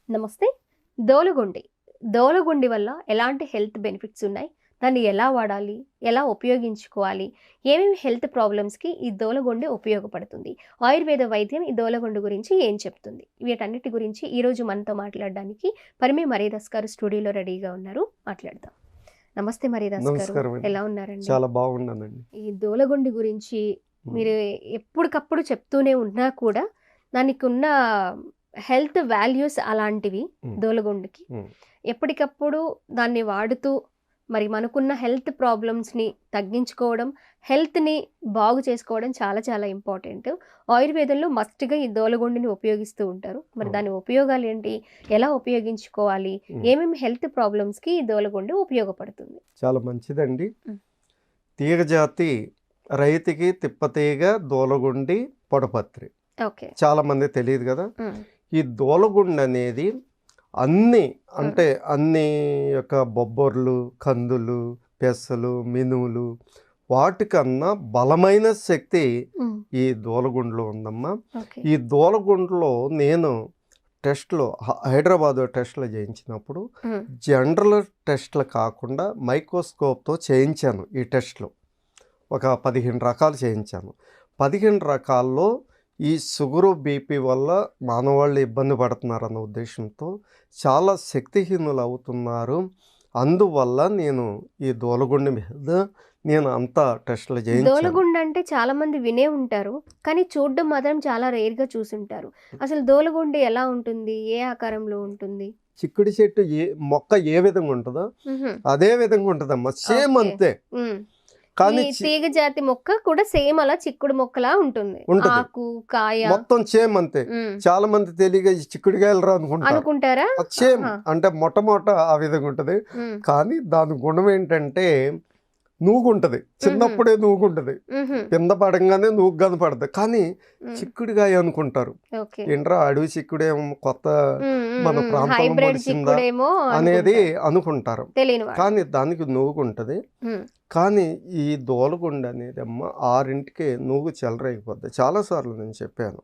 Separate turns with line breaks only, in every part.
నమస్తే. దోలగుండి. దోలగుండి వల్ల ఎలాంటి హెల్త్ బెనిఫిట్స్ ఉన్నాయి? దాన్ని ఎలా వాడాలి? ఎలా ఉపయోగించుకోవాలి? ఏమేమి హెల్త్ ప్రాబ్లమ్స్‌కి ఈ దోలగుండి ఉపయోగపడుతుంది? ఆయుర్వేద వైద్యం ఈ దోలగుండు గురించి ఏం చెప్తుంది? వీటన్నిటి గురించి ఈరోజు మనతో మాట్లాడడానికి పరిమి మరీదాస్ గారు స్టూడియోలో రెడీగా ఉన్నారు. మాట్లాడదాం. నమస్తే మరీదాస్ గారు.
నమస్కారం అండి.
ఎలా ఉన్నారండి?
చాలా బాగున్నానండి.
ఈ దోలగుండి గురించి మీరు ఎప్పటికప్పుడు చెప్తూనే ఉన్నా కూడా దానికున్న హెల్త్ వాల్యూస్ అలాంటివి దోలగుండుకి. ఎప్పటికప్పుడు దాన్ని వాడుతూ మరి మనకున్న హెల్త్ ప్రాబ్లమ్స్ని తగ్గించుకోవడం, హెల్త్ని బాగు చేసుకోవడం చాలా చాలా ఇంపార్టెంట్. ఆయుర్వేదంలో మస్ట్గా ఈ దోలగుండిని ఉపయోగిస్తూ ఉంటారు. మరి దాని ఉపయోగాలు ఏంటి? ఎలా ఉపయోగించుకోవాలి? ఏమేమి హెల్త్ ప్రాబ్లమ్స్కి ఈ దోలగుండి ఉపయోగపడుతుంది?
చాలా మంచిదండి. తీగజాతి రైతుకి తిప్పతీగ దోలగుండి పొడపత్రి
ఓకే.
చాలా మంది తెలియదు కదా. ఈ దోలగుండి అనేది అన్ని అన్ని యొక్క బొబ్బర్లు, కందులు, పెసలు, మినుములు వాటికన్నా బలమైన శక్తి ఈ దోలగుండులో ఉందమ్మా. ఈ దోలగుండులో నేను టెస్ట్లో హైదరాబాద్ టెస్ట్లో చేయించినప్పుడు జనరల్ టెస్ట్లు కాకుండా మైక్రోస్కోప్తో చేయించాను. ఈ టెస్ట్లు ఒక 15 రకాలు చేయించాను. 15 రకాల్లో ఈ షుగరు, బీపీ వల్ల మానవాళ్ళు ఇబ్బంది పడుతున్నారన్న ఉద్దేశంతో చాలా శక్తిహీనులు అవుతున్నారు. అందువల్ల నేను ఈ దోలగుండి మీద నేను అంతా టెస్టులు చేయించాను.
దోలగుండు అంటే చాలా మంది వినే ఉంటారు, కానీ చూడడం మాత్రం చాలా రేర్గా చూసుంటారు. అసలు దోలగుండి ఎలా ఉంటుంది? ఏ ఆకారంలో ఉంటుంది?
చిక్కుడు చెట్టు మొక్క ఏ విధంగా ఉంటుందో అదే విధంగా ఉంటుందమ్మా. సేమ్ అంతే.
కానీ తీగ జాతి మొక్క కూడా సేమ్ అలా చిక్కుడు మొక్కలా ఉంటుంది. ఆకు, కాయ
మొత్తం సేమ్ అంతే. చాలా మంది తెలియక చిక్కుడుకాయలు రా అనుకుంటారా? సేమ్ అంటే మొట్టమొదట ఆ విధంగా ఉంటది. కానీ దాని గుణం ఏంటంటే నూగుంటది. చిన్నప్పుడే నూగుంటది, కింద పడంగానే నూగు కనపడదు. కానీ చిక్కుడుకాయ అనుకుంటారు. ఏంట్రా అడవి చిక్కుడేమో కొత్త మన ప్రాంతంలో వచ్చిందా అనేది అనుకుంటారు. కానీ దానికి నూగుంటది. కానీ ఈ దోలగుండి అనేది అమ్మ 6ంటికే నూగు చెలరైపోద్ది. చాలాసార్లు నేను చెప్పాను.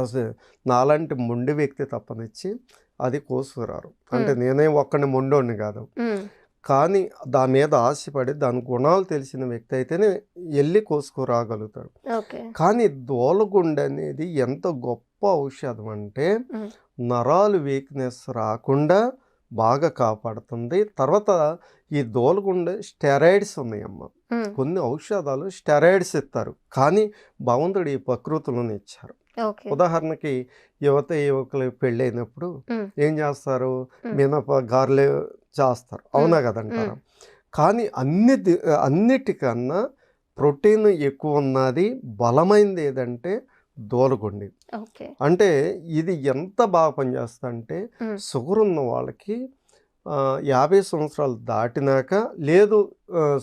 అసలు నాలాంటి మొండి వ్యక్తి తప్పనిచ్చి అది కోసుకురారు. అంటే నేనే ఒక్కడిని మొండోడిని కాదు. కానీ దాని మీద ఆశపడి దాని గుణాలు తెలిసిన వ్యక్తి అయితేనే వెళ్ళి కోసుకురాగలుగుతాడు. కానీ దోలగుండి అనేది ఎంత గొప్ప ఔషధం అంటే నరాలు వీక్నెస్ రాకుండా బాగా కాపాడుతుంది. తర్వాత ఈ దోలగుండి స్టెరాయిడ్స్ ఉన్నాయమ్మ. కొన్ని ఔషధాలు స్టెరాయిడ్స్ ఇస్తారు, కానీ భగవంతుడు ఈ ప్రకృతిలోనే ఇచ్చారు. ఉదాహరణకి యువకులు పెళ్ళైనప్పుడు ఏం చేస్తారు? మినప గారెలు చేస్తారు, అవునా కదంటారు. కానీ అన్నిటికన్నా ప్రోటీన్ ఎక్కువ ఉన్నది, బలమైనది ఏదంటే దోలగుండి. అంటే ఇది ఎంత బాగా పనిచేస్తుంది అంటే షుగర్ ఉన్న వాళ్ళకి 50 సంవత్సరాలు దాటినాక, లేదు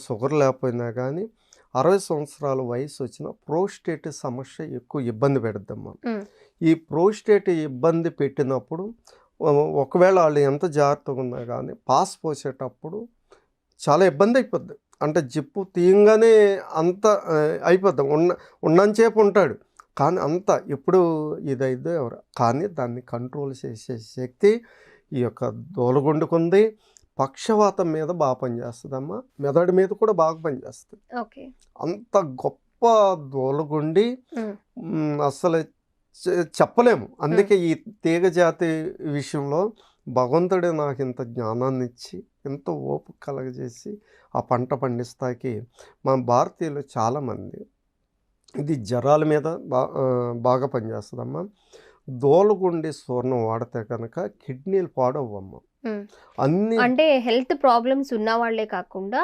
షుగర్ లేకపోయినా కానీ 60 సంవత్సరాల వయసు వచ్చిన ప్రోస్టేట్ సమస్య ఎక్కువ ఇబ్బంది పెడుద్దమ్మా. ఈ ప్రోస్టేట్ ఇబ్బంది పెట్టినప్పుడు ఒకవేళ వాళ్ళు ఎంత జాగ్రత్తగా ఉన్నా కానీ పాస్ పోసేటప్పుడు చాలా ఇబ్బంది అయిపోద్ది. అంటే జిప్పు తీయంగానే అంత అయిపోద్ది. ఉన్నంతసేపు ఉంటాడు, కానీ అంత ఎప్పుడు ఇదైతే ఎవరు. కానీ దాన్ని కంట్రోల్ చేసే శక్తి ఈ యొక్క దోలగుండుకుంది. పక్షవాతం మీద బాగా పనిచేస్తుందమ్మా. మెదడు మీద కూడా బాగా పనిచేస్తుంది. అంత గొప్ప దోలగుండి అసలు చెప్పలేము. అందుకే ఈ తీగ జాతి విషయంలో భగవంతుడే నాకు ఇంత జ్ఞానాన్ని ఇచ్చి ఎంతో ఓపిక కలగజేసి ఆ పంట పండిస్తాకి మన భారతీయులు చాలామంది ఇది జ్వరాల మీద బాగా పనిచేస్తుందమ్మా. దోలగుండి చూర్ణం వాడితే కనుక కిడ్నీలు పాడవమ్మా. అన్ని
అంటే హెల్త్ ప్రాబ్లమ్స్ ఉన్న వాళ్ళే కాకుండా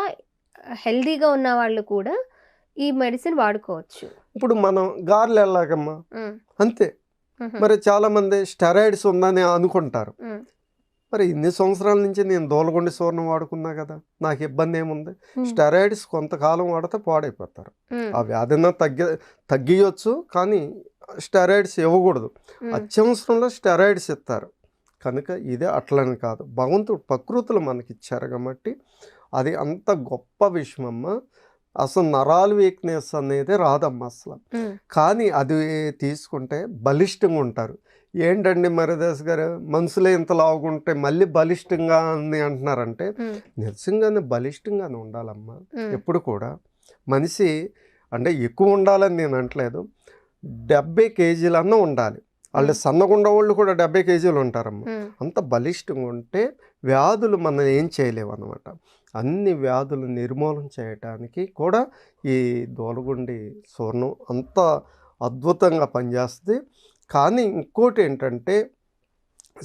హెల్దీగా ఉన్న వాళ్ళు కూడా ఈ మెడిసిన్ వాడుకోవచ్చు.
ఇప్పుడు మనం గారెలు ఎలాగమ్మా అంతే. మరి చాలా మంది స్టెరాయిడ్స్ ఉందని అనుకుంటారు. మరి ఇన్ని సంవత్సరాల నుంచి నేను దోలగుండి చూర్ణం వాడుకున్నా కదా, నాకు ఇబ్బంది ఏముంది? స్టెరాయిడ్స్ కొంతకాలం వాడితే పాడైపోతారు. ఆ వ్యాధిని తగ్గియొచ్చు, కానీ స్టెరాయిడ్స్ ఇవ్వకూడదు. అత్యవసరంలో స్టెరాయిడ్స్ ఇస్తారు. కనుక ఇదే అట్లని కాదు, భగవంతుడు ప్రకృతులు మనకి ఇచ్చారు కాబట్టి అది అంత గొప్ప విషయమమ్మ. అసలు నరాలు వీక్నెస్ అనేది రాదమ్మా అసలు. కానీ అది తీసుకుంటే బలిష్టంగా ఉంటారు. ఏంటండి మరిదాస్ గారు, మనుషులే ఇంత లావుకుంటే మళ్ళీ బలిష్టంగా అని అంటున్నారంటే, నిజంగానే బలిష్టంగానే ఉండాలమ్మా. ఎప్పుడు కూడా మనిషి అంటే ఎక్కువ ఉండాలని నేను అంటలేదు, 70 కేజీలన్నా ఉండాలి. వాళ్ళు సన్నగుండ వాళ్ళు కూడా 70 కేజీలు ఉంటారమ్మా. అంత బలిష్టంగా ఉంటే వ్యాధులు మనం ఏం చేయలేవు అనమాట. అన్ని వ్యాధులు నిర్మూలన చేయటానికి కూడా ఈ దూలగుండి చూర్ణం అంత అద్భుతంగా పనిచేస్తుంది. కానీ ఇంకోటి ఏంటంటే,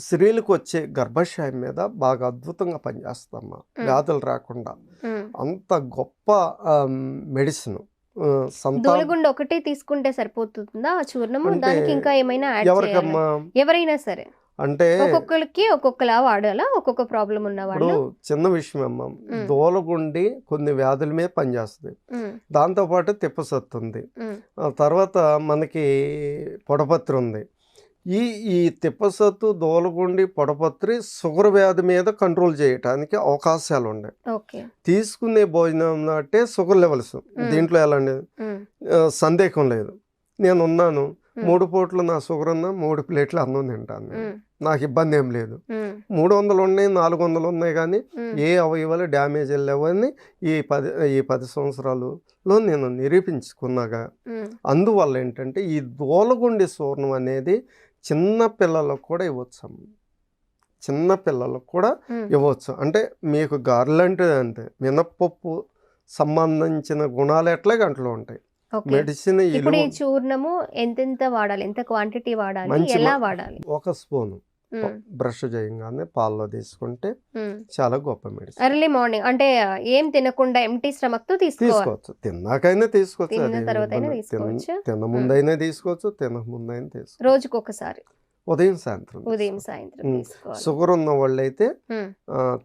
స్త్రీలకు వచ్చే గర్భాశయం మీద బాగా అద్భుతంగా పనిచేస్తామా, వ్యాధులు రాకుండా. అంత గొప్ప మెడిసిన్.
దూలగుండి ఒకటే తీసుకుంటే సరిపోతుందా ఆ చూర్ణము? దానికి ఇంకా ఏమైనా యాడ్
ఎవరికమ్మా?
ఎవరైనా సరే
అంటే
ఒక్కొక్కరికి ఒక్కొక్కలా వాడాలా, ఒక్కొక్క ప్రాబ్లం ఉన్న వాళ్ళు?
చిన్న విషయం అమ్మా, దూలగుండి కొన్ని వ్యాధుల మీద పనిచేస్తుంది. దాంతోపాటు తిప్పసత్తు ఉంది, తర్వాత మనకి పొడపత్రి ఉంది. ఈ తిప్పసత్తు, దూలగుండి, పొడపత్రి షుగర్ వ్యాధి మీద కంట్రోల్ చేయటానికి అవకాశాలు ఉన్నాయి. తీసుకునే భోజనం అంటే షుగర్ లెవెల్స్ దీంట్లో ఎలాంటి సందేహం లేదు. నేను ఉన్నాను, 3 పూట్లు నా షుగర్ ఉన్నా 3 ప్లేట్లు అన్నం తింటాను, నాకు ఇబ్బంది ఏం లేదు. 300 ఉన్నాయి, 400 ఉన్నాయి, కానీ ఏ అవయవాలు డ్యామేజ్ లేవని ఈ 10 సంవత్సరాలలో నేను నిరూపించుకున్నాగా. అందువల్ల ఏంటంటే ఈ దూలగుండి చూర్ణం అనేది చిన్న పిల్లలకు కూడా ఇవ్వచ్చు. చిన్న పిల్లలకు కూడా ఇవ్వచ్చు. అంటే మీకు గారెలంటే అంతే, మినప్పప్పు సంబంధించిన గుణాలు ఎట్లా గంటలో ఉంటాయి. మెడిసిన్
ఇప్పుడు ఈ చూర్ణము ఎంతెంత వాడాలి, ఎంత క్వాంటిటీ వాడాలి, ఎలా వాడాలి?
1 స్పూను బ్రష్ చేయగానే పాలలో తీసుకుంటే చాలా గొప్ప మెడిసిన్.
ఎర్లీ మార్నింగ్ అంటే ఏం తినకుండా ఎంటీ స్టమక్ తో
తీసుకోవచ్చు. తిన్నాకైనా తీసుకోవచ్చు,
తిన్న
ముందైనా తీసుకోవచ్చు, తినక ముందైనా తీసుకోవచ్చు.
రోజుకి ఒకసారి
ఉదయం సాయంత్రం. షుగర్ ఉన్న వాళ్ళు అయితే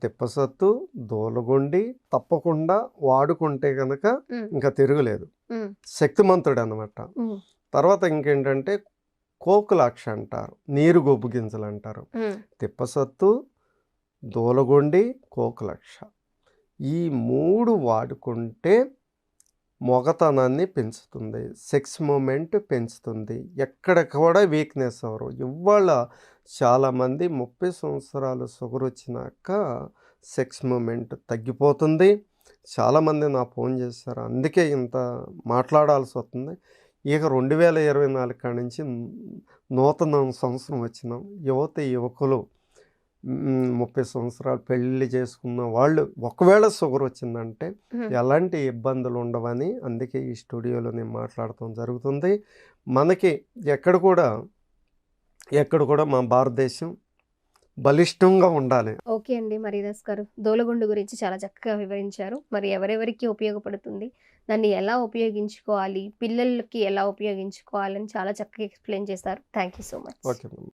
తిప్పసత్తు, దూలగుండి తప్పకుండా వాడుకుంటే కనుక ఇంకా తిరగలేదు, శక్తిమంతుడు అనమాట. తర్వాత ఇంకేంటంటే కోకులాక్ష అంటారు, నీరు గొబ్బు గింజలు అంటారు. తిప్పసత్తు, దూలగుండి, కోకులాక్ష ఈ 3 వాడుకుంటే మొగతనాన్ని పెంచుతుంది, సెక్స్ మూమెంట్ పెంచుతుంది, ఎక్కడ కూడా వీక్నెస్ అవ్వరు. ఇవాళ చాలామంది 30 సంవత్సరాలు షుగర్ వచ్చినాక సెక్స్ మూమెంట్ తగ్గిపోతుంది. చాలామంది నా ఫోన్ చేస్తారు, అందుకే ఇంత మాట్లాడాల్సి వస్తుంది. ఇక 2024 కాడి నుంచి నూతన సంవత్సరం వచ్చినాం. యువకులు 30 సంవత్సరాలు పెళ్ళి చేసుకున్న వాళ్ళు ఒకవేళ షుగర్ వచ్చిందంటే ఎలాంటి ఇబ్బందులు ఉండవని అందుకే ఈ స్టూడియోలో నేను మాట్లాడటం జరుగుతుంది. మనకి ఎక్కడ కూడా మా భారతదేశం బలిష్టంగా ఉండాలి.
ఓకే అండి మరిదాస్ గారు, దూలగుండు గురించి చాలా చక్కగా వివరించారు. మరి ఎవరెవరికి ఉపయోగపడుతుంది, దాన్ని ఎలా ఉపయోగించుకోవాలి, పిల్లలకి ఎలా ఉపయోగించుకోవాలని చాలా చక్కగా ఎక్స్ప్లెయిన్ చేశారు. Thank you so much.
Okay.